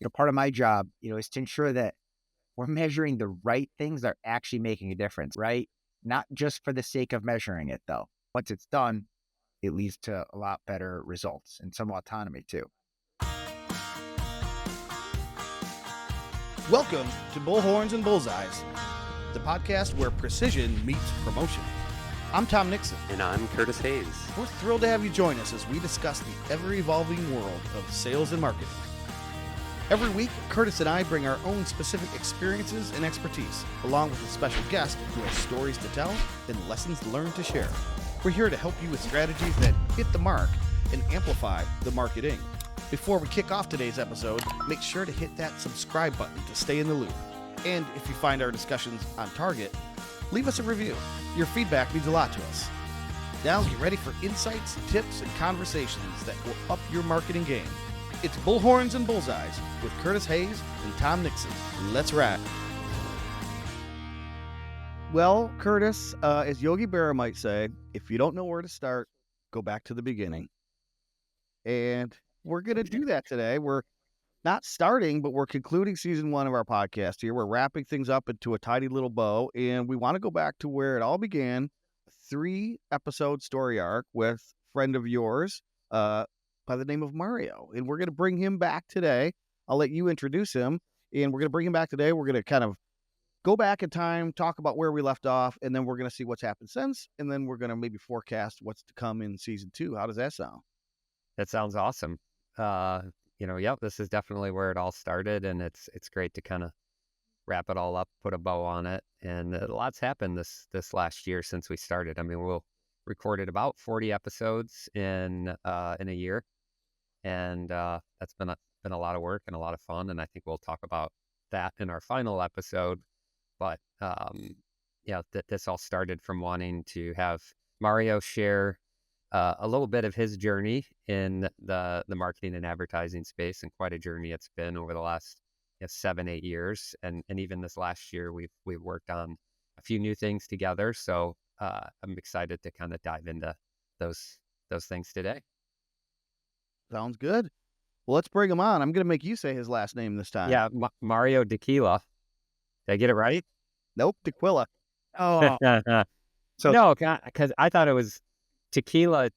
part of my job, is to ensure that we're measuring the right things that are actually making a difference, right? Not just for the sake of measuring it, though. Once it's done, it leads to a lot better results and some autonomy too. Welcome to Bullhorns and Bullseyes, the podcast where precision meets promotion. I'm Tom Nixon. And I'm Curtis Hayes. We're thrilled to have you join us as we discuss the ever-evolving world of sales and marketing. Every week, Curtis and I bring our own specific experiences and expertise, along with a special guest who has stories to tell and lessons learned to share. We're here to help you with strategies that hit the mark and amplify the marketing. Before we kick off today's episode, make sure to hit that subscribe button to stay in the loop. And if you find our discussions on target, leave us a review. Your feedback means a lot to us. Now get ready for insights, tips, and conversations that will up your marketing game. It's Bullhorns and Bullseyes with Curtis Hayes and Tom Nixon. Let's ride. Well, Curtis, as Yogi Berra might say, if you don't know where to start, go back to the beginning. And we're going to do that today. We're not starting, but we're concluding season 1 of our podcast here. We're wrapping things up into a tidy little bow, and we want to go back to where it all began, a 3-episode story arc with a friend of yours by the name of Mario. And we're going to bring him back today. I'll let you introduce him, and we're going to bring him back today. We're going to kind of go back in time, talk about where we left off, and then we're going to see what's happened since, and then we're going to maybe forecast what's to come in season 2. How does that sound? That sounds awesome. Yep, this is definitely where it all started, and it's great to kind of wrap it all up, put a bow on it, and a lot's happened this last year since we started. I mean, we'll recorded about 40 episodes in a year, and that's been a lot of work and a lot of fun, and I think we'll talk about that in our final episode. But this all started from wanting to have Mario share a little bit of his journey in the marketing and advertising space, and quite a journey it's been over the last 7-8 years, and even this last year we've worked on a few new things together. So I'm excited to kind of dive into those things today. Sounds good. Well, let's bring him on. I'm going to make you say his last name this time. Yeah, Mario Tequila. Did I get it right? Nope, Tequila. Oh, No, because I thought it was tequila.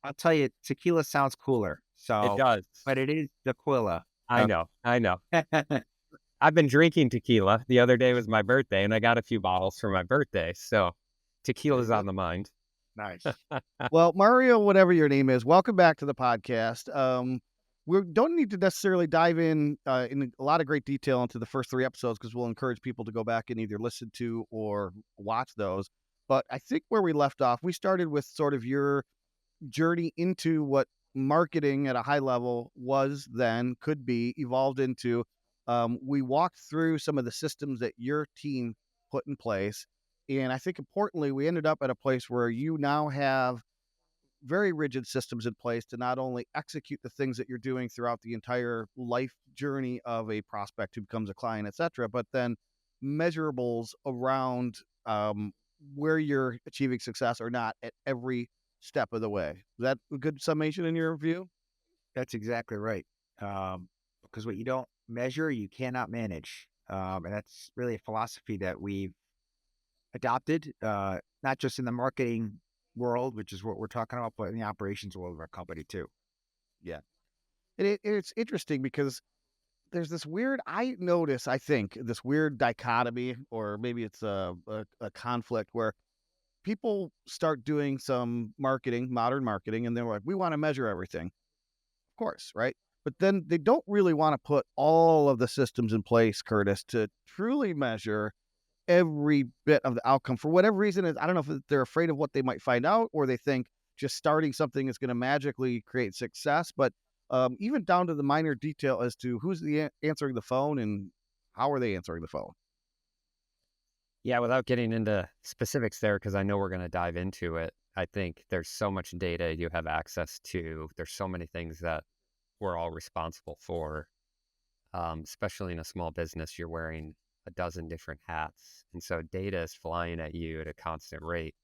I'll tell you, tequila sounds cooler. So It does. but it is tequila. I know. I've been drinking tequila. The other day was my birthday, and I got a few bottles for my birthday. So tequila's on the mind. Nice. Well, Mario, whatever your name is, welcome back to the podcast. We don't need to necessarily dive in a lot of great detail into the first 3 episodes, because we'll encourage people to go back and either listen to or watch those. But I think where we left off, we started with sort of your journey into what marketing at a high level was then, could be, evolved into. We walked through some of the systems that your team put in place. And I think importantly, we ended up at a place where you now have very rigid systems in place to not only execute the things that you're doing throughout the entire life journey of a prospect who becomes a client, et cetera, but then measurables around where you're achieving success or not at every step of the way. Is that a good summation in your view? That's exactly right. Because what you don't measure, you cannot manage. And that's really a philosophy that we've adopted, not just in the marketing world, which is what we're talking about, but in the operations world of our company too. Yeah. And it's interesting because there's this weird, I think, this weird dichotomy, or maybe it's a conflict where people start doing some marketing, modern marketing, and they're like, we want to measure everything. Of course, right? But then they don't really want to put all of the systems in place, Curtis, to truly measure every bit of the outcome. For whatever reason, I don't know if they're afraid of what they might find out, or they think just starting something is going to magically create success. But even down to the minor detail as to who's answering the phone and how are they answering the phone. Yeah, without getting into specifics there, because I know we're going to dive into it, I think there's so much data you have access to. There's so many things that we're all responsible for, especially in a small business. You're wearing a dozen different hats. And so data is flying at you at a constant rate.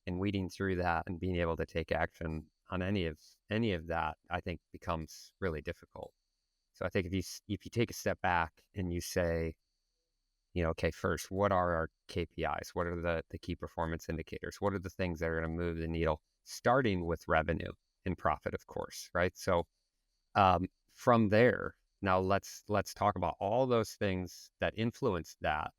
And weeding through that and being able to take action on any of that, I think, becomes really difficult. So I think if you take a step back and you say, okay, first, what are our KPIs? What are the key performance indicators? What are the things that are going to move the needle, starting with revenue and profit, of course, right? So from there, now let's talk about all those things that influence that.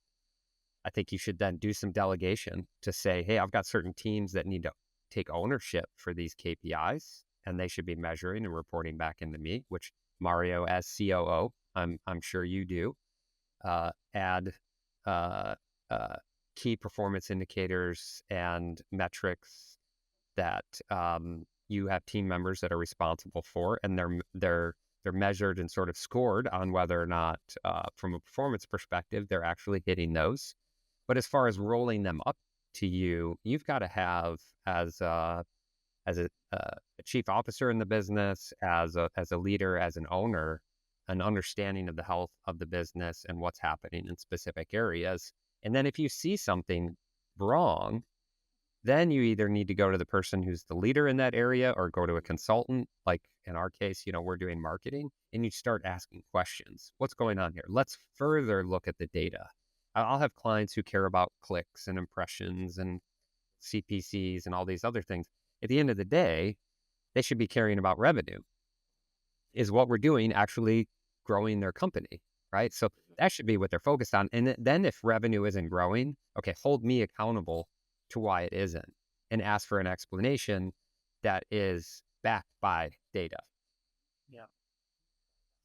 I think you should then do some delegation to say, hey, I've got certain teams that need to take ownership for these KPIs, and they should be measuring and reporting back into me, which Mario, as COO, I'm sure you do. Add key performance indicators and metrics that you have team members that are responsible for, and they're measured and sort of scored on whether or not, from a performance perspective, they're actually hitting those. But as far as rolling them up to you, you've got to have, as a chief officer in the business, as a leader, as an owner, an understanding of the health of the business and what's happening in specific areas. And then if you see something wrong, then you either need to go to the person who's the leader in that area or go to a consultant. Like in our case, we're doing marketing, and you start asking questions. What's going on here? Let's further look at the data. I'll have clients who care about clicks and impressions and CPCs and all these other things. At the end of the day, they should be caring about revenue. Is what we're doing actually growing their company, right? So that should be what they're focused on. And then if revenue isn't growing, okay, hold me accountable to why it isn't, and ask for an explanation that is backed by data.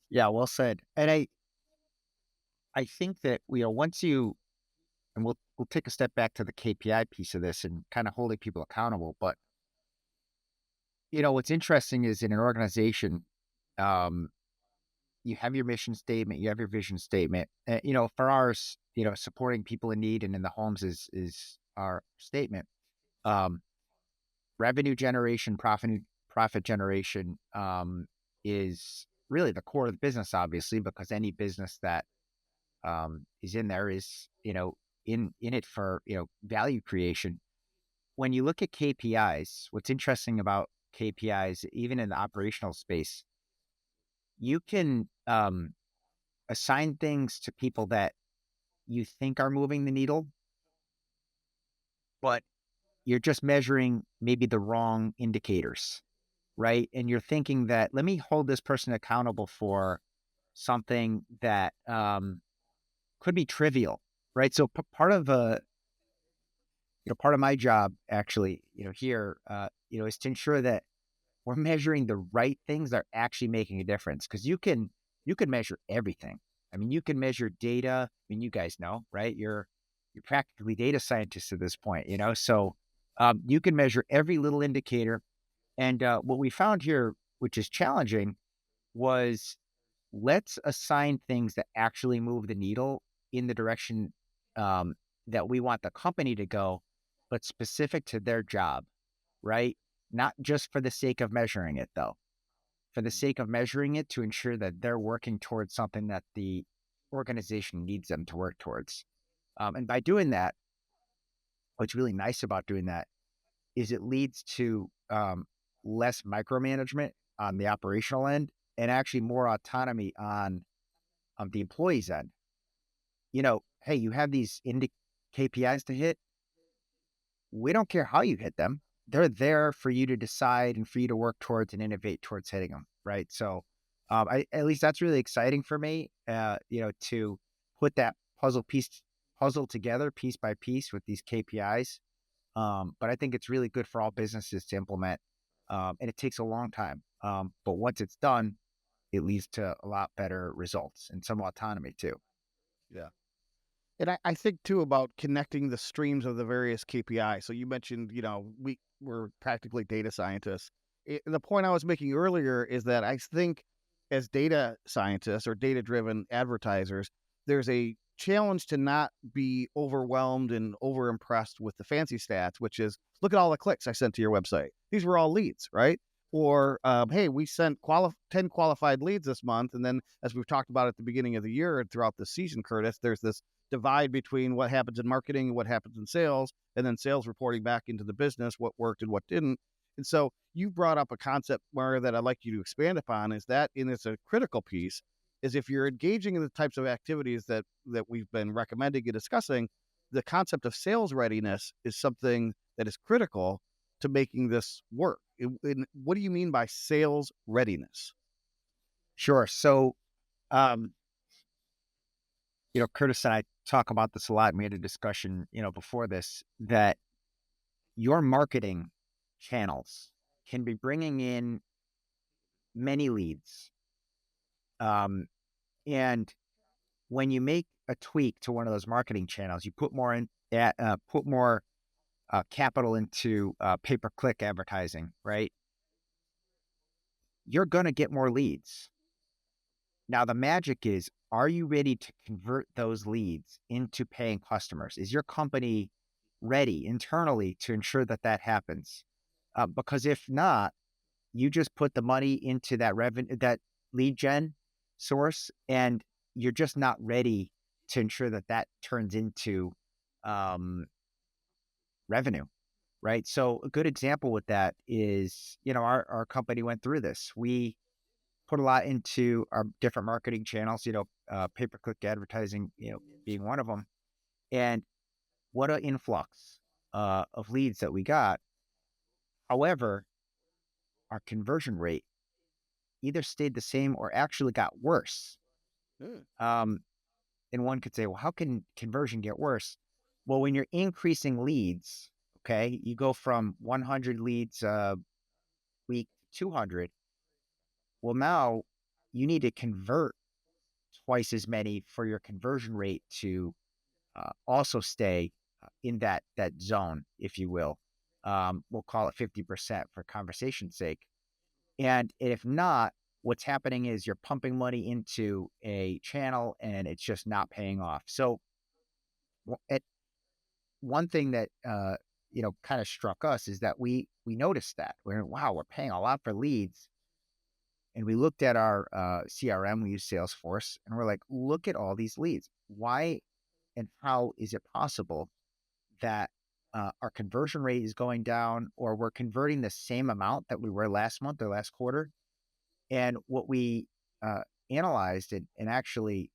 Yeah, well said. And I think that once you, and we'll take a step back to the KPI piece of this and kind of holding people accountable. But what's interesting is in an organization, you have your mission statement, you have your vision statement. For ours, supporting people in need and in the homes is our statement. Revenue generation, profit generation is really the core of the business, obviously, because any business that is in there is in it for value creation. When you look at KPIs, what's interesting about KPIs, even in the operational space, you can assign things to people that you think are moving the needle, but you're just measuring maybe the wrong indicators, right? And you're thinking that, let me hold this person accountable for something that could be trivial, right? So part of part of my job actually, here, is to ensure that we're measuring the right things that are actually making a difference. Because you can measure everything. I mean, you can measure data. I mean, you guys know, right? You're practically data scientists at this point, So you can measure every little indicator. And what we found here, which is challenging, was let's assign things that actually move the needle in the direction that we want the company to go, but specific to their job, right? Not just for the sake of measuring it, though, for the sake of measuring it to ensure that they're working towards something that the organization needs them to work towards. And by doing that, what's really nice about doing that is it leads to less micromanagement on the operational end and actually more autonomy on the employee's end. Hey, you have these KPIs to hit. We don't care how you hit them. They're there for you to decide and for you to work towards and innovate towards hitting them, right? So at least that's really exciting for me, to put that puzzle together piece by piece with these KPIs. But I think it's really good for all businesses to implement, and it takes a long time. But once it's done, it leads to a lot better results and some autonomy too. Yeah. And I think too about connecting the streams of the various KPIs. So you mentioned, we're practically data scientists. The point I was making earlier is that I think as data scientists or data-driven advertisers, there's a challenge to not be overwhelmed and overimpressed with the fancy stats, which is, look at all the clicks I sent to your website. These were all leads, right? Or, hey, we sent 10 qualified leads this month. And then, as we've talked about at the beginning of the year and throughout the season, Curtis, there's this divide between what happens in marketing and what happens in sales, and then sales reporting back into the business, what worked and what didn't. And so you brought up a concept, Mario, that I'd like you to expand upon, is that, and it's a critical piece, is if you're engaging in the types of activities that we've been recommending and discussing, the concept of sales readiness is something that is critical to making this work. What do you mean by sales readiness? Sure. So, um, Curtis and I talk about this a lot. And we had a discussion, before this, that your marketing channels can be bringing in many leads. And when you make a tweak to one of those marketing channels, you put more capital into pay-per-click advertising, right? You're going to get more leads. Now, the magic is, are you ready to convert those leads into paying customers? Is your company ready internally to ensure that that happens? Because if not, you just put the money into that that lead gen source, and you're just not ready to ensure that that turns into revenue, right? So a good example with that is, our company went through this. We put a lot into our different marketing channels, pay-per-click advertising, being one of them. And what an influx of leads that we got. However, our conversion rate either stayed the same or actually got worse. And one could say, well, how can conversion get worse? Well, when you're increasing leads, okay, you go from 100 leads a week to 200. Well, now you need to convert twice as many for your conversion rate to also stay in that zone, if you will. We'll call it 50% for conversation's sake. And if not, what's happening is you're pumping money into a channel and it's just not paying off. So one thing that, kind of struck us is that we noticed that we're paying a lot for leads. And we looked at our CRM, we use Salesforce, and we're like, look at all these leads. Why and how is it possible that our conversion rate is going down, or we're converting the same amount that we were last month or last quarter? And what we analyzed and actually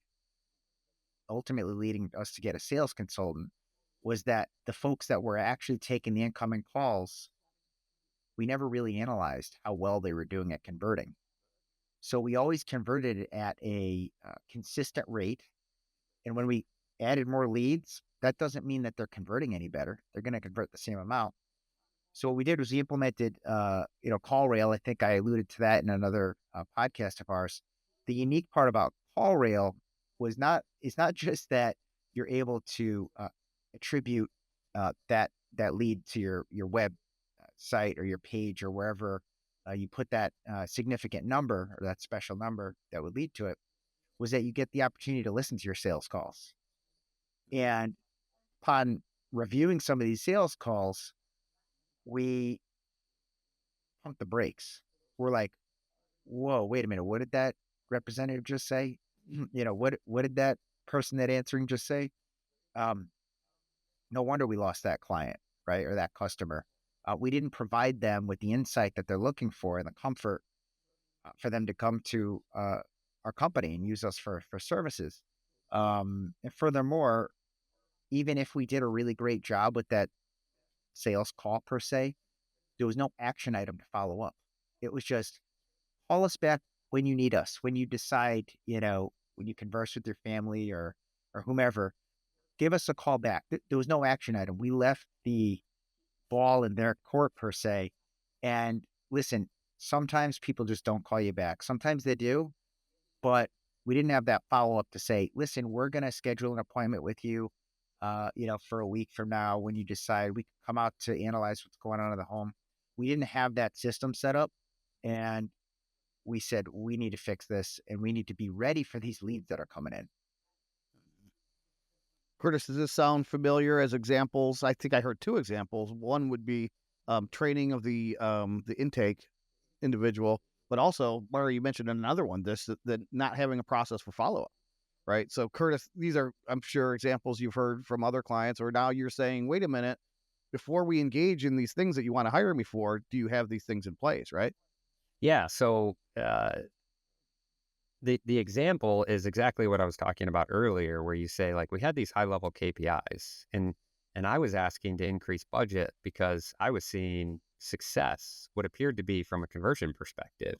ultimately leading us to get a sales consultant was that the folks that were actually taking the incoming calls, we never really analyzed how well they were doing at converting. So we always converted it at a consistent rate. And when we added more leads, that doesn't mean that they're converting any better. They're going to convert the same amount. So what we did was we implemented, call rail. I think I alluded to that in another podcast of ours. The unique part about call rail it's not just that you're able to attribute that lead to your web site or your page or wherever you put that significant number or that special number that would lead to it, was that you get the opportunity to listen to your sales calls. And upon reviewing some of these sales calls, we pumped the brakes. We're like, whoa, wait a minute. What did that representative just say? What did that person that answering just say? No wonder we lost that client, right? Or that customer. We didn't provide them with the insight that they're looking for and the comfort for them to come to our company and use us for services. And furthermore, even if we did a really great job with that sales call per se, there was no action item to follow up. It was just, call us back when you need us, when you decide, when you converse with your family or whomever, give us a call back. There was no action item. We left the ball in their court per se. And listen, sometimes people just don't call you back. Sometimes they do, but we didn't have that follow-up to say, listen, we're going to schedule an appointment with you, for a week from now when you decide we can come out to analyze what's going on in the home. We didn't have that system set up. And we said, we need to fix this and we need to be ready for these leads that are coming in. Curtis, does this sound familiar as examples? I think I heard two examples. One would be training of the intake individual, but also, Murray, you mentioned another one, that not having a process for follow-up, right? So Curtis, these are, I'm sure, examples you've heard from other clients, or now you're saying, wait a minute, before we engage in these things that you want to hire me for, do you have these things in place, right? Yeah. So the example is exactly what I was talking about earlier, where you say, like, we had these high level KPIs, and I was asking to increase budget because I was seeing success, what appeared to be from a conversion perspective.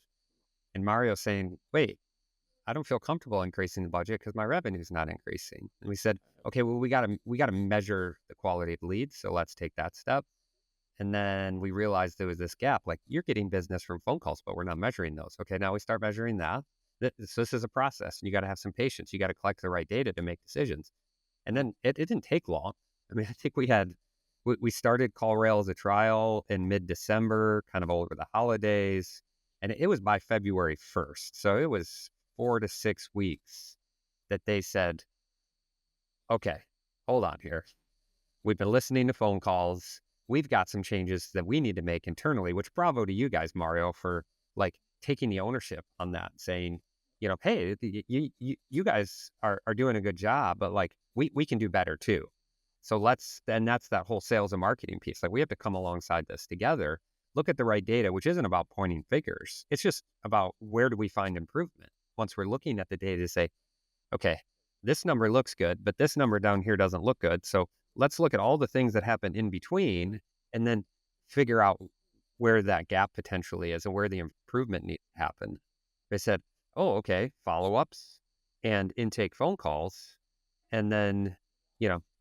And Mario saying, wait, I don't feel comfortable increasing the budget because my revenue's not increasing. And we said, okay, well, we gotta measure the quality of leads. So let's take that step. And then we realized there was this gap. Like, you're getting business from phone calls, but we're not measuring those. Okay, now we start measuring that. So this is a process, and you got to have some patience. You got to collect the right data to make decisions. And then it didn't take long. I mean, I think we started CallRail as a trial in mid-December, kind of over the holidays, and it was by February 1st. So it was 4 to 6 weeks that they said, okay, hold on here. We've been listening to phone calls. We've got some changes that we need to make internally, which bravo to you guys, Mario, for like taking the ownership on that, saying, hey, you guys are doing a good job, but like we can do better too. So that's that whole sales and marketing piece. Like, we have to come alongside this together, look at the right data, which isn't about pointing fingers. It's just about where do we find improvement once we're looking at the data to say, okay, this number looks good, but this number down here doesn't look good. So let's look at all the things that happen in between and then figure out where that gap potentially is and where the improvement needs to happen. They said, oh, okay, follow-ups and intake phone calls. And then,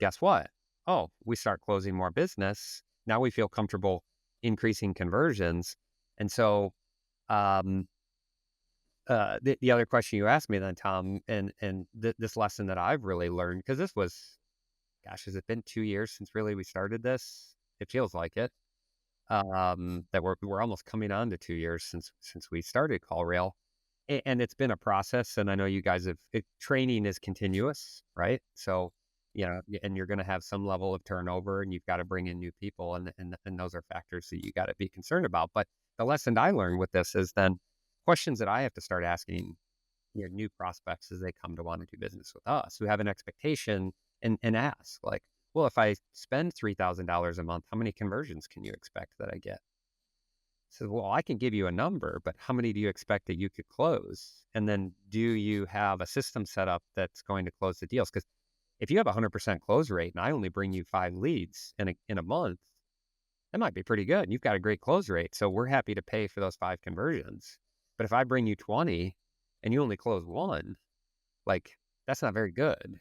guess what? Oh, we start closing more business. Now we feel comfortable increasing conversions. And so the other question you asked me then, Tom, and this lesson that I've really learned, because this was, gosh, has it been 2 years since really we started this? It feels like it. That we're almost coming on to 2 years since we started CallRail, and it's been a process. And I know you guys training is continuous, right? So, and you're going to have some level of turnover, and you've got to bring in new people, and those are factors that you got to be concerned about. But the lesson I learned with this is then questions that I have to start asking new prospects as they come to want to do business with us, who have an expectation, and ask, like, well, if I spend $3,000 a month, how many conversions can you expect that I get? So, well, I can give you a number, but how many do you expect that you could close? And then do you have a system set up that's going to close the deals? Because if you have a 100% close rate and I only bring you 5 leads in a month, that might be pretty good. And you've got a great close rate. So we're happy to pay for those 5 conversions. But if I bring you 20 and you only close 1, like, that's not very good.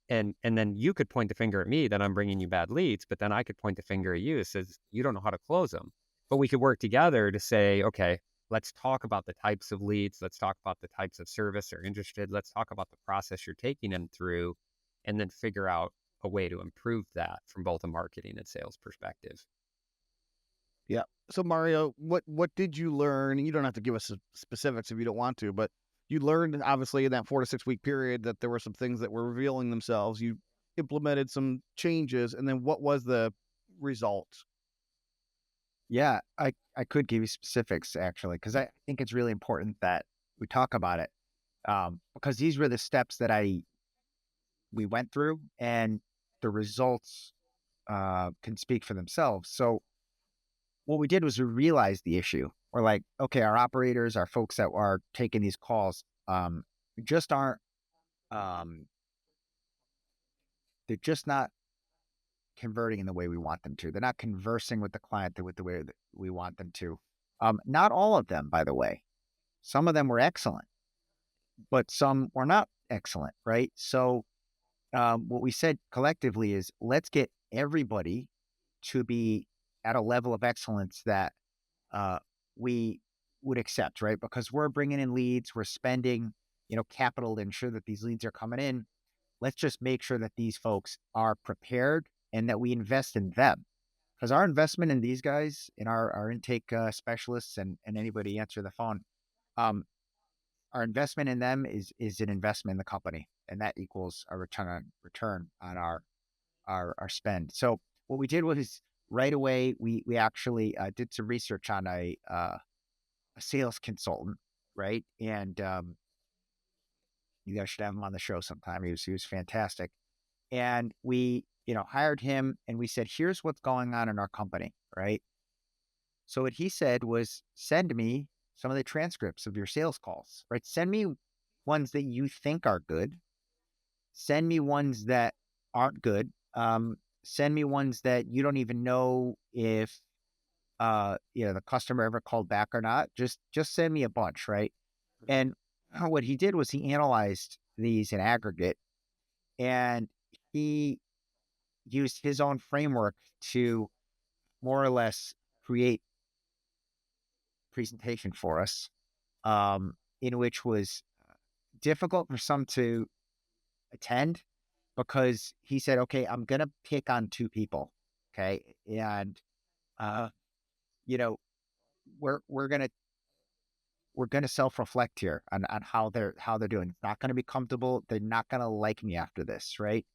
And then you could point the finger at me that I'm bringing you bad leads, but then I could point the finger at you that says you don't know how to close them. But we could work together to say, okay, let's talk about the types of leads. Let's talk about the types of service they're interested. Let's talk about the process you're taking them through, and then figure out a way to improve that from both a marketing and sales perspective. Yeah. So Mario, what did you learn? You don't have to give us specifics if you don't want to, but you learned obviously in that 4 to 6 week period that there were some things that were revealing themselves. You implemented some changes, and then what was the result? Yeah, I could give you specifics actually, because I think it's really important that we talk about it, because these were the steps that we went through, and the results can speak for themselves. So what we did was we realized the issue. We're like, okay, our operators, our folks that are taking these calls, just aren't, they're just not converting in the way we want them to. They're not conversing with the client with the way that we want them to. Not all of them, by the way. Some of them were excellent, but some were not excellent, right? So what we said collectively is, let's get everybody to be at a level of excellence that we would accept, right? Because we're bringing in leads, we're spending, capital to ensure that these leads are coming in. Let's just make sure that these folks are prepared and that we invest in them. Because our investment in these guys, in our intake specialists and anybody answer the phone, our investment in them is an investment in the company, and that equals a return on our spend. So what we did was, right away we actually did some research on a sales consultant, right? And you guys should have him on the show sometime. He was fantastic. And we, hired him, and we said, here's what's going on in our company, right? So what he said was, send me some of the transcripts of your sales calls, right? Send me ones that you think are good. Send me ones that aren't good. Send me ones that you don't even know if the customer ever called back or not. Just send me a bunch, right? And what he did was he analyzed these in aggregate, and he used his own framework to more or less create presentation for us, in which was difficult for some to attend, because he said, okay, I'm going to pick on two people. Okay. And, uh, you know, we're going to, we're going to self-reflect here on how they're doing. It's not going to be comfortable. They're not going to like me after this. Right.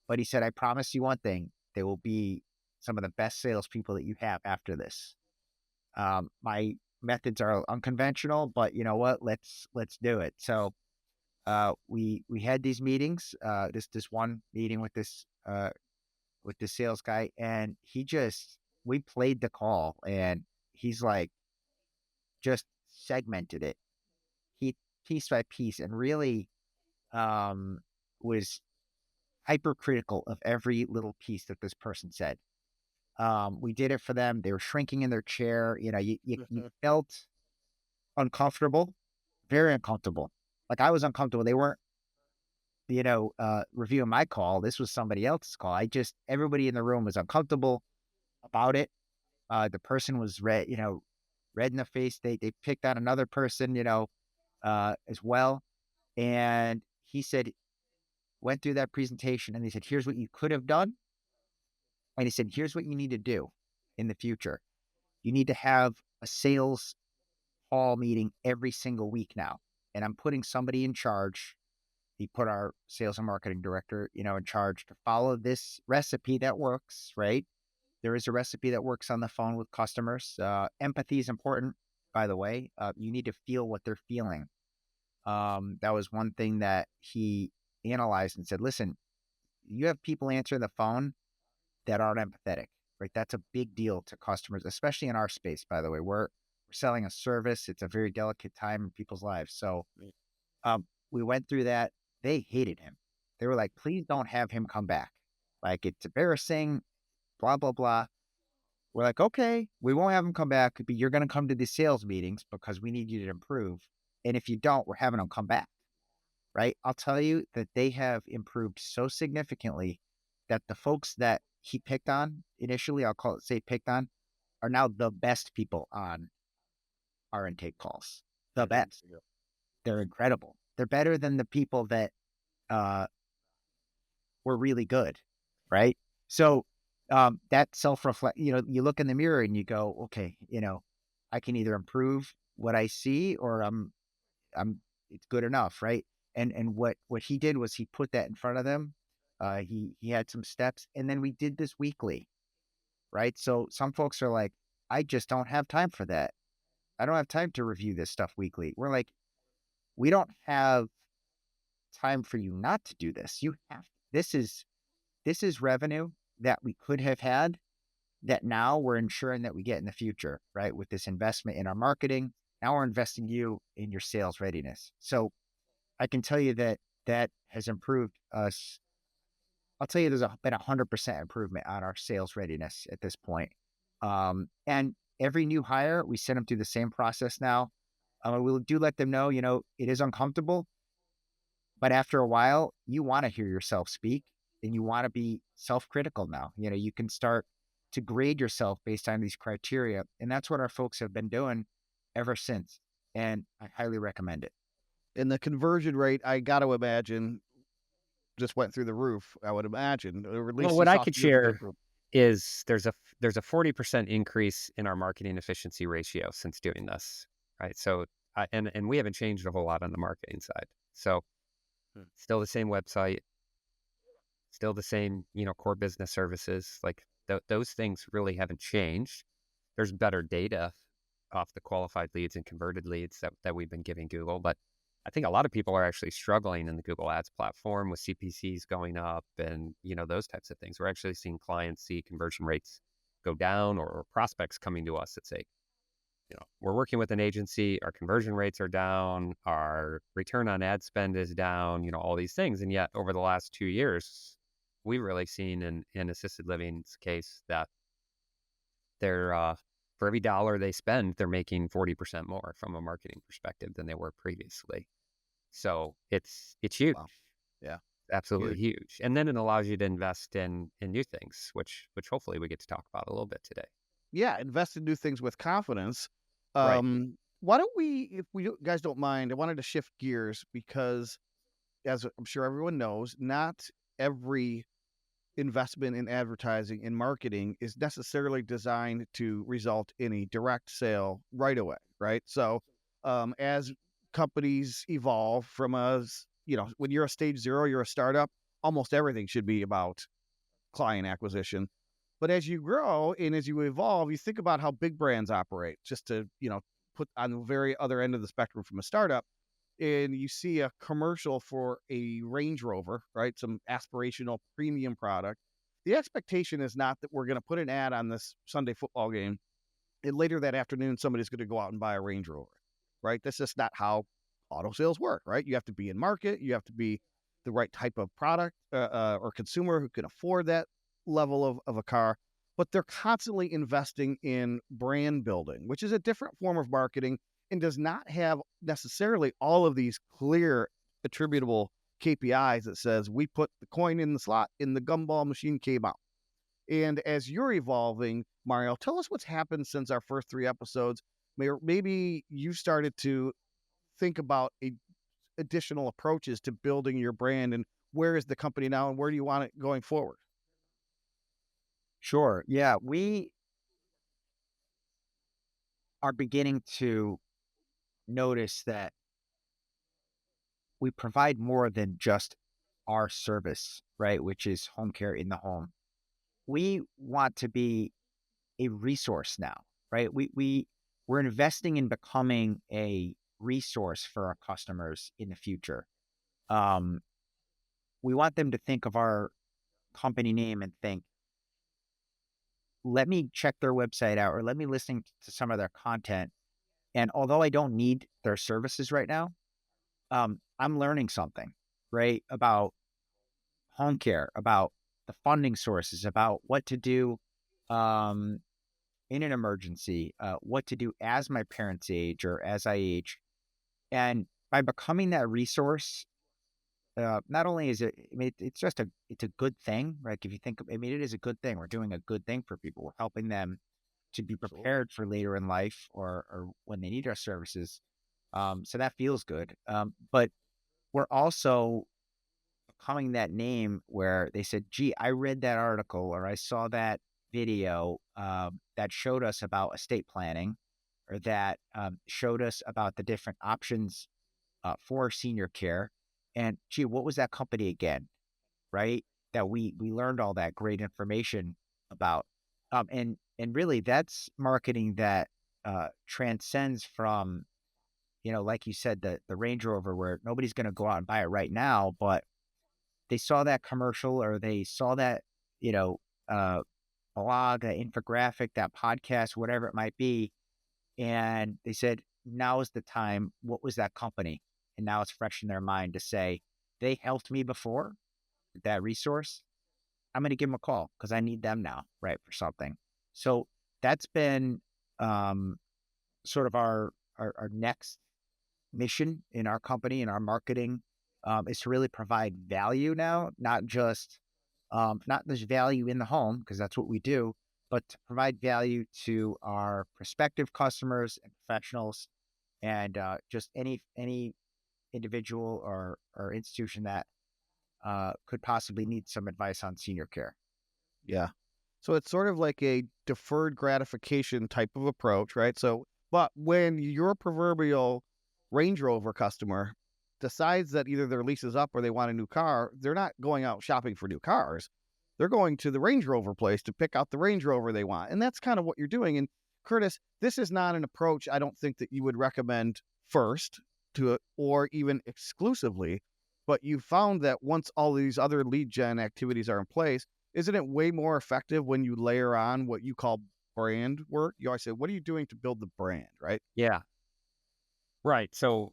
But he said, I promise you one thing, they will be some of the best salespeople that you have after this. My methods are unconventional, but you know what? Let's do it. So, we had these meetings, this one meeting with this sales guy, and we played the call, and he's like just segmented it, he piece by piece, and really was hypercritical of every little piece that this person said. We did it for them. They were shrinking in their chair. You felt uncomfortable, very uncomfortable. Like, I was uncomfortable. They weren't reviewing my call. This was somebody else's call. Everybody in the room was uncomfortable about it. The person was red in the face. They picked on another person, as well. And he said, went through that presentation, and he said, here's what you could have done. And he said, here's what you need to do in the future. You need to have a sales call meeting every single week now. And I'm putting somebody in charge. He put our sales and marketing director, in charge to follow this recipe that works, right? There is a recipe that works on the phone with customers. Empathy is important, by the way. You need to feel what they're feeling. That was one thing that he analyzed and said, listen, you have people answering the phone that aren't empathetic, right? That's a big deal to customers, especially in our space, by the way. We're selling a service. It's a very delicate time in people's lives. So we went through that. They hated him. They were like, please don't have him come back. Like, it's embarrassing, blah, blah, blah. We're like, okay, we won't have him come back, but you're going to come to the sales meetings because we need you to improve. And if you don't, we're having him come back, right? I'll tell you that they have improved so significantly that the folks that he picked on initially, picked on, are now the best people on our intake calls. The best. They're incredible. They're better than the people that were really good, right? So that self-reflect, you look in the mirror and you go, okay, I can either improve what I see, or it's good enough, right? And what he did was he put that in front of them. He had some steps, and then we did this weekly, right? So some folks are like, I just don't have time for that. I don't have time to review this stuff weekly. We're like, we don't have time for you not to do this. You have, this is revenue that we could have had, that now we're ensuring that we get in the future, right? With this investment in our marketing, now we're investing you in your sales readiness. So I can tell you that has improved us. I'll tell you, there's been 100% improvement on our sales readiness at this point. And every new hire, we send them through the same process now. We'll let them know, it is uncomfortable, but after a while, you want to hear yourself speak, and you want to be self-critical now. You can start to grade yourself based on these criteria. And that's what our folks have been doing ever since. And I highly recommend it. And the conversion rate, I got to imagine, just went through the roof, I would imagine. Or at least Well, you what I saw could significant share improvement. is there's a 40% increase in our marketing efficiency ratio since doing this, right? So and we haven't changed a whole lot on the marketing side. So still the same website, still the same, core business services. Like those things really haven't changed. There's better data off the qualified leads and converted leads that we've been giving Google, but I think a lot of people are actually struggling in the Google Ads platform with CPCs going up and, those types of things. We're actually seeing clients see conversion rates go down, or prospects coming to us that say, we're working with an agency, our conversion rates are down, our return on ad spend is down, all these things. And yet over the last 2 years, we've really seen in assisted living's case that they're, for every dollar they spend, they're making 40% more from a marketing perspective than they were previously. So it's huge. Wow. Yeah. Absolutely huge. And then it allows you to invest in new things, which hopefully we get to talk about a little bit today. Yeah, invest in new things with confidence. Right. Why don't we, if we guys don't mind, I wanted to shift gears because, as I'm sure everyone knows, not every investment in advertising and marketing is necessarily designed to result in a direct sale right away, right? So, as companies evolve from when you're a stage 0, you're a startup, almost everything should be about client acquisition. But as you grow and as you evolve, you think about how big brands operate, just to, put on the very other end of the spectrum from a startup. And you see a commercial for a Range Rover, right? Some aspirational premium product. The expectation is not that we're going to put an ad on this Sunday football game and later that afternoon, somebody's going to go out and buy a Range Rover, right? That's just not how auto sales work, right? You have to be in market. You have to be the right type of product or consumer who can afford that level of a car. But they're constantly investing in brand building, which is a different form of marketing and does not have necessarily all of these clear attributable KPIs that says we put the coin in the slot and the gumball machine came out. And as you're evolving, Mario, tell us what's happened since our first 3 episodes. Maybe you started to think about additional approaches to building your brand, and where is the company now and where do you want it going forward? Sure. Yeah, we are beginning to notice that we provide more than just our service, right? Which is home care in the home. We want to be a resource now, right? We're investing in becoming a resource for our customers in the future. Um, we want them to think of our company name and think, let me check their website out or let me listen to some of their content. And although I don't need their services right now, I'm learning something, right? About home care, about the funding sources, about what to do in an emergency, what to do as my parents age or as I age. And by becoming that resource, not only is it, I mean, it's a good thing, right? If you think, I mean, it is a good thing. We're doing a good thing for people. We're helping them to be prepared for later in life or when they need our services. So that feels good. But we're also becoming that name where they said, gee, I read that article or I saw that video that showed us about estate planning or that showed us about the different options for senior care. And gee, what was that company again? Right? That we learned all that great information about. And really that's marketing that transcends from, like you said, the Range Rover where nobody's going to go out and buy it right now, but they saw that commercial or they saw that, uh, blog, that infographic, that podcast, whatever it might be. And they said, now is the time. What was that company? And now it's fresh in their mind to say, they helped me before with that resource. I'm going to give them a call because I need them now, right, for something. So that's been sort of our next mission in our company, in our marketing, is to really provide value now, not just value in the home, because that's what we do, but to provide value to our prospective customers and professionals and just any individual or institution that could possibly need some advice on senior care. Yeah. So it's sort of like a deferred gratification type of approach, right? So, but when your proverbial Range Rover customer decides that either their lease is up or they want a new car, they're not going out shopping for new cars. They're going to the Range Rover place to pick out the Range Rover they want. And that's kind of what you're doing. And Curtis, this is not an approach I don't think that you would recommend first to it or even exclusively. But you found that once all these other lead gen activities are in place, isn't it way more effective when you layer on what you call brand work, you always say, what are you doing to build the brand, right? Yeah. Right. So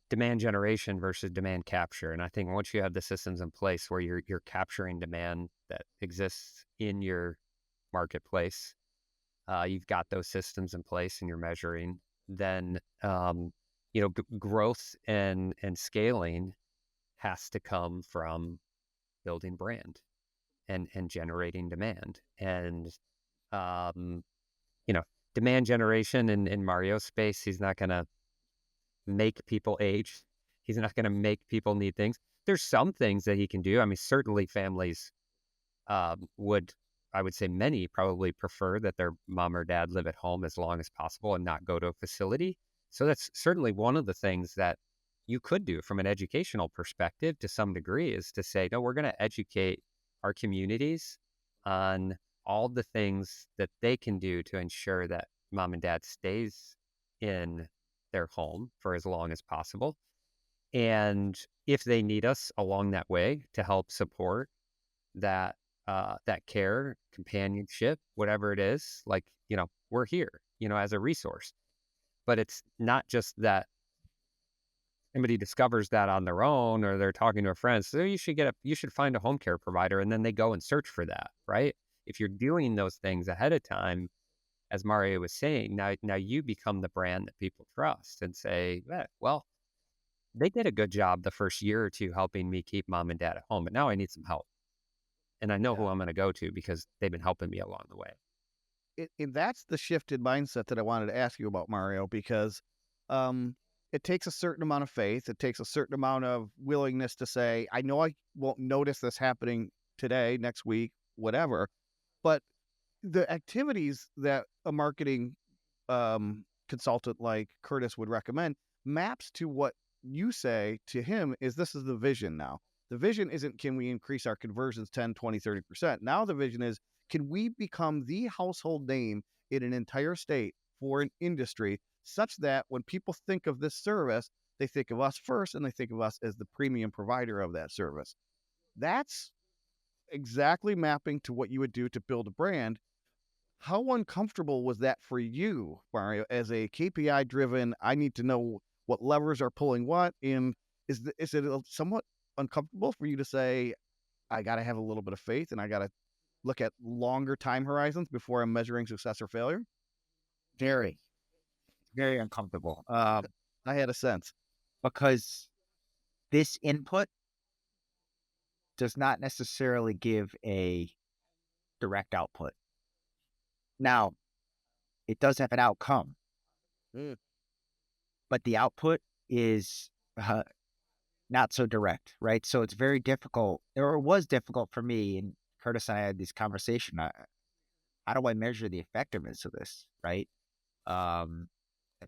demand generation versus demand capture. And I think once you have the systems in place where you're capturing demand that exists in your marketplace, you've got those systems in place and you're measuring, then growth and scaling has to come from building brand and generating demand. And um, demand generation in Mario's space, he's not gonna make people age. He's not gonna make people need things. There's some things that he can do. I mean, certainly families would, I would say many probably prefer that their mom or dad live at home as long as possible and not go to a facility. So that's certainly one of the things that you could do from an educational perspective to some degree, is to say, no, we're going to educate our communities on all the things that they can do to ensure that mom and dad stays in their home for as long as possible. And if they need us along that way to help support that that care, companionship, whatever it is, like, we're here, as a resource. But it's not just that somebody discovers that on their own, or they're talking to a friend, so you should find a home care provider, and then they go and search for that, right? If you're doing those things ahead of time, as Mario was saying, now you become the brand that people trust and say, well, they did a good job the first year or two helping me keep mom and dad at home, but now I need some help. And I know who I'm going to go to because they've been helping me along the way. And that's the shift in mindset that I wanted to ask you about, Mario, because it takes a certain amount of faith. It takes a certain amount of willingness to say, I know I won't notice this happening today, next week, whatever, but the activities that a marketing consultant like Curtis would recommend maps to what you say to him is, this is the vision now. The vision isn't, can we increase our conversions 10, 20, 30%? Now the vision is, can we become the household name in an entire state for an industry, such that when people think of this service, they think of us first and they think of us as the premium provider of that service. That's exactly mapping to what you would do to build a brand. How uncomfortable was that for you, Mario, as a KPI driven, I need to know what levers are pulling what? And is it somewhat uncomfortable for you to say, I got to have a little bit of faith and I got to look at longer time horizons before I'm measuring success or failure? Very, very uncomfortable. I had a sense. Because this input does not necessarily give a direct output. Now, it does have an outcome, but the output is not so direct, right? So it's very difficult, or it was difficult for me, and Curtis and I had this conversation. How do I measure the effectiveness of this, right? I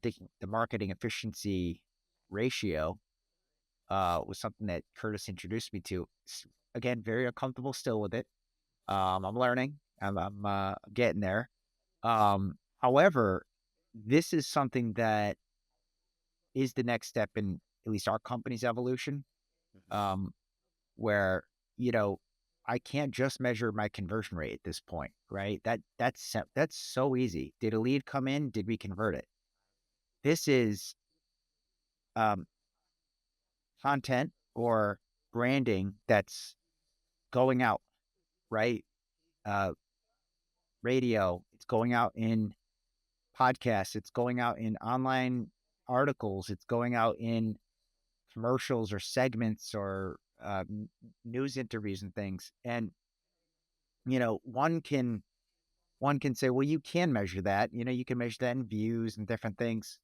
think the marketing efficiency ratio was something that Curtis introduced me to. Again, very uncomfortable still with it. I'm learning. I'm getting there. However, this is something that is the next step in at least our company's evolution, where, I can't just measure my conversion rate at this point, right? That's so easy. Did a lead come in? Did we convert it? This is content or branding that's going out, right? Radio, it's going out in podcasts, it's going out in online articles, it's going out in commercials or segments or news interviews and things. And one can say, well, you can measure that. You can measure that in views and different things.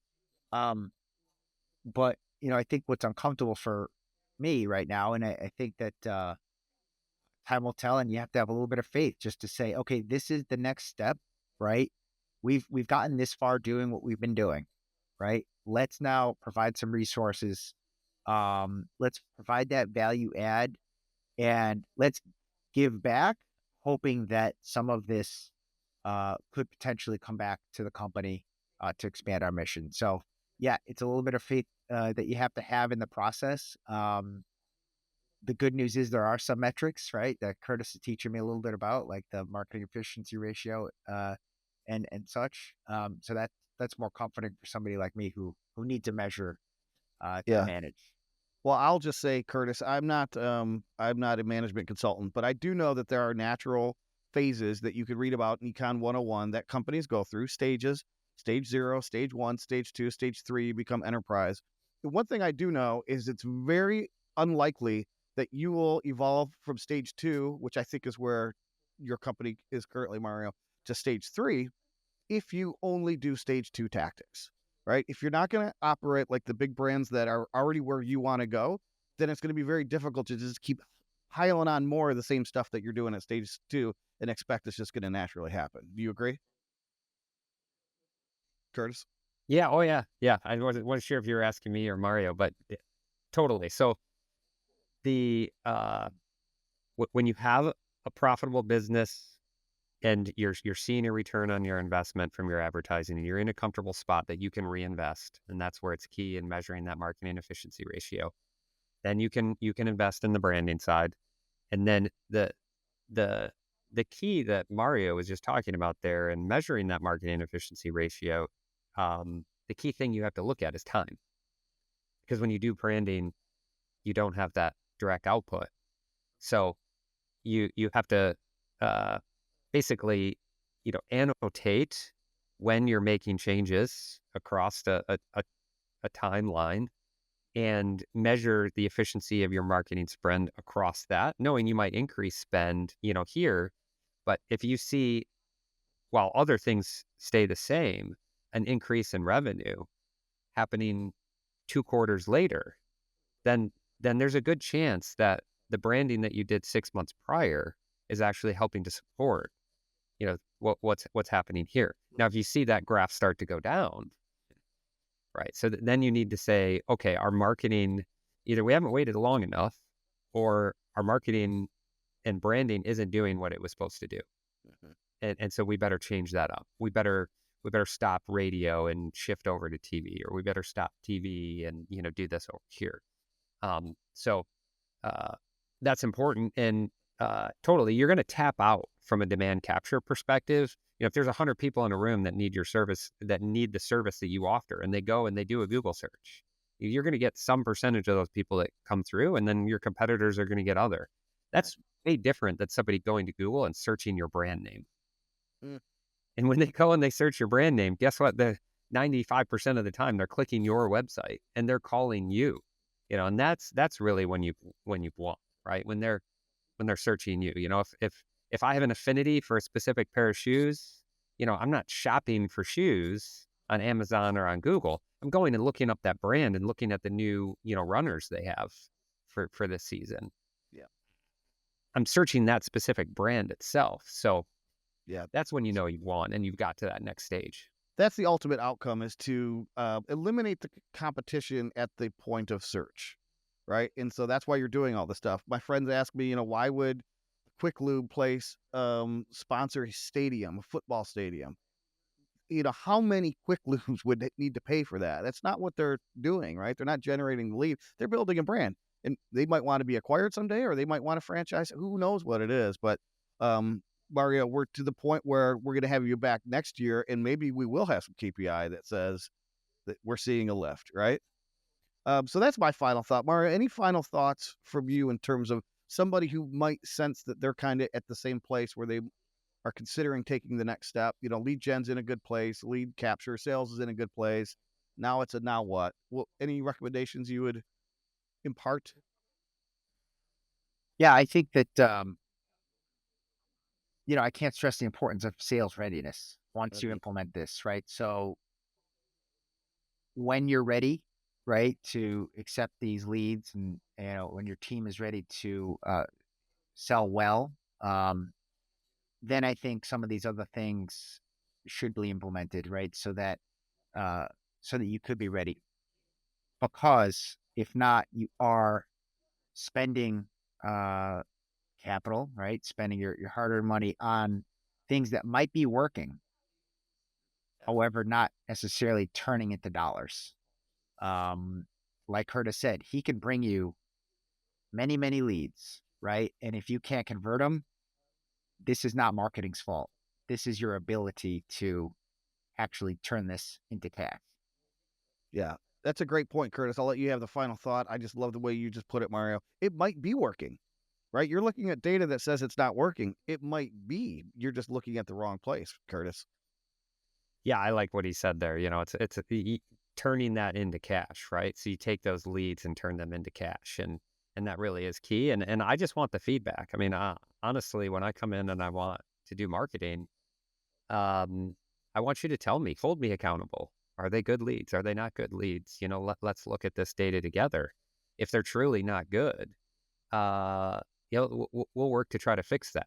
But I think what's uncomfortable for me right now, and I think that time will tell, and you have to have a little bit of faith just to say, okay, this is the next step, right? We've gotten this far doing what we've been doing, right? Let's now provide some resources. Let's provide that value add, and let's give back, hoping that some of this could potentially come back to the company to expand our mission. So yeah, it's a little bit of faith that you have to have in the process. The good news is there are some metrics, right, that Curtis is teaching me a little bit about, like the marketing efficiency ratio. and such. So that's more comforting for somebody like me who need to measure to Yeah. manage. Well, I'll just say, Curtis, I'm not a management consultant, but I do know that there are natural phases that you could read about in Econ 101 that companies go through, stages, stage 0, stage 1, stage 2, stage 3, you become enterprise. The one thing I do know is it's very unlikely that you will evolve from stage 2, which I think is where your company is currently, Mario, to stage 3 if you only do stage 2 tactics, right? If you're not going to operate like the big brands that are already where you want to go, then it's going to be very difficult to just keep piling on more of the same stuff that you're doing at stage 2 and expect it's just going to naturally happen. Do you agree, Curtis? Yeah. Oh, yeah. Yeah. I wasn't sure if you were asking me or Mario, but totally. So the when you have a profitable business and you're seeing a return on your investment from your advertising, and you're in a comfortable spot that you can reinvest, and that's where it's key in measuring that marketing efficiency ratio. Then you can invest in the branding side, and then the key that Mario was just talking about there and measuring that marketing efficiency ratio. The key thing you have to look at is time, because when you do branding, you don't have that direct output, so you have to basically, annotate when you're making changes across a timeline and measure the efficiency of your marketing spend across that, knowing you might increase spend, here. But if you see, while other things stay the same, an increase in revenue happening 2 quarters later, then there's a good chance that the branding that you did 6 months prior is actually helping to support what's happening here. Now, if you see that graph start to go down, right, so then you need to say, okay, our marketing, either we haven't waited long enough, or our marketing and branding isn't doing what it was supposed to do. And so we better change that up. We better stop radio and shift over to TV, or we better stop TV and do this over here. So that's important. And totally, you're going to tap out from a demand capture perspective. If there's 100 people in a room that need your service, that need the service that you offer, and they go and they do a Google search, you're going to get some percentage of those people that come through, and then your competitors are going to get other. That's way different than somebody going to Google and searching your brand name. And when they go and they search your brand name, guess what? The 95% of the time they're clicking your website and they're calling you. And that's really when you want, right? When they're searching you. If I have an affinity for a specific pair of shoes, I'm not shopping for shoes on Amazon or on Google. I'm going and looking up that brand and looking at the new, runners they have for this season. Yeah. I'm searching that specific brand itself. So yeah, that's when you've won and you've got to that next stage. That's the ultimate outcome, is to eliminate the competition at the point of search, right? And so that's why you're doing all this stuff. My friends ask me, why would Quick Lube place sponsor a stadium, a football stadium? How many Quick Lubes would they need to pay for that? That's not what they're doing, right? They're not generating the lead. They're building a brand, and they might want to be acquired someday, or they might want to franchise. Who knows what it is? But Mario, we're to the point where we're going to have you back next year, and maybe we will have some KPI that says that we're seeing a lift, right? So that's my final thought. Mario, any final thoughts from you in terms of somebody who might sense that they're kind of at the same place where they are considering taking the next step? Lead gen's in a good place, lead capture, sales is in a good place. Now it's now what? Well, any recommendations you would impart? Yeah, I think that I can't stress the importance of sales readiness once you implement this, right? So when you're ready, right, to accept these leads, and when your team is ready to sell well, then I think some of these other things should be implemented, right? So that you could be ready. Because if not, you are spending capital, right? Spending your hard-earned money on things that might be working, however, not necessarily turning into dollars. Like Curtis said, he can bring you many, many leads, right? And if you can't convert them, this is not marketing's fault. this is your ability to actually turn this into cash. Yeah, that's a great point, Curtis. I'll let you have the final thought. I just love the way you just put it, Mario. It might be working, right? You're looking at data that says it's not working. It might be. You're just looking at the wrong place, Curtis. Yeah, I like what he said there. It's turning that into cash, right? So you take those leads and turn them into cash, and that really is key. And I just want the feedback. I mean, honestly, when I come in and I want to do marketing, I want you to tell me, hold me accountable. Are they good leads? Are they not good leads? Let's look at this data together. If they're truly not good, we'll work to try to fix that.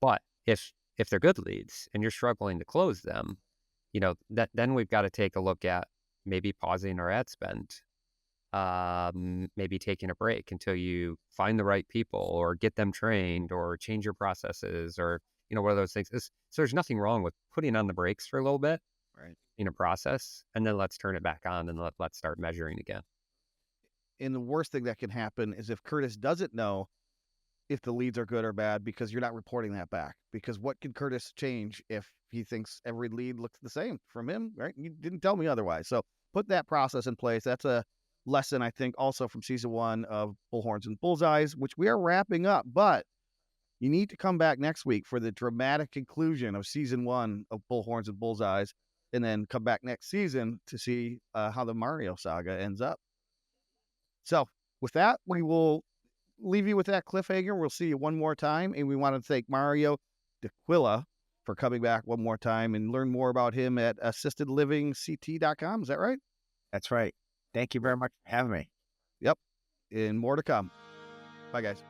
But if they're good leads and you're struggling to close them, then we've got to take a look at maybe pausing our ad spend, maybe taking a break until you find the right people or get them trained or change your processes or, one of those things. So there's nothing wrong with putting on the brakes for a little bit, right, in a process, and then let's turn it back on and let's start measuring again. And the worst thing that can happen is if Curtis doesn't know if the leads are good or bad because you're not reporting that back. Because what can Curtis change if he thinks every lead looks the same from him, right? You didn't tell me otherwise. So put that process in place. That's a lesson, I think, also from season 1 of Bullhorns and Bullseyes, which we are wrapping up. But you need to come back next week for the dramatic conclusion of season 1 of Bullhorns and Bullseyes, and then come back next season to see how the Mario saga ends up. So with that, we will leave you with that cliffhanger. We'll see you one more time. And we want to thank Mario DeQuilla for coming back one more time and learn more about him at assistedlivingct.com. Is that right? That's right. Thank you very much for having me. Yep. And more to come. Bye, guys.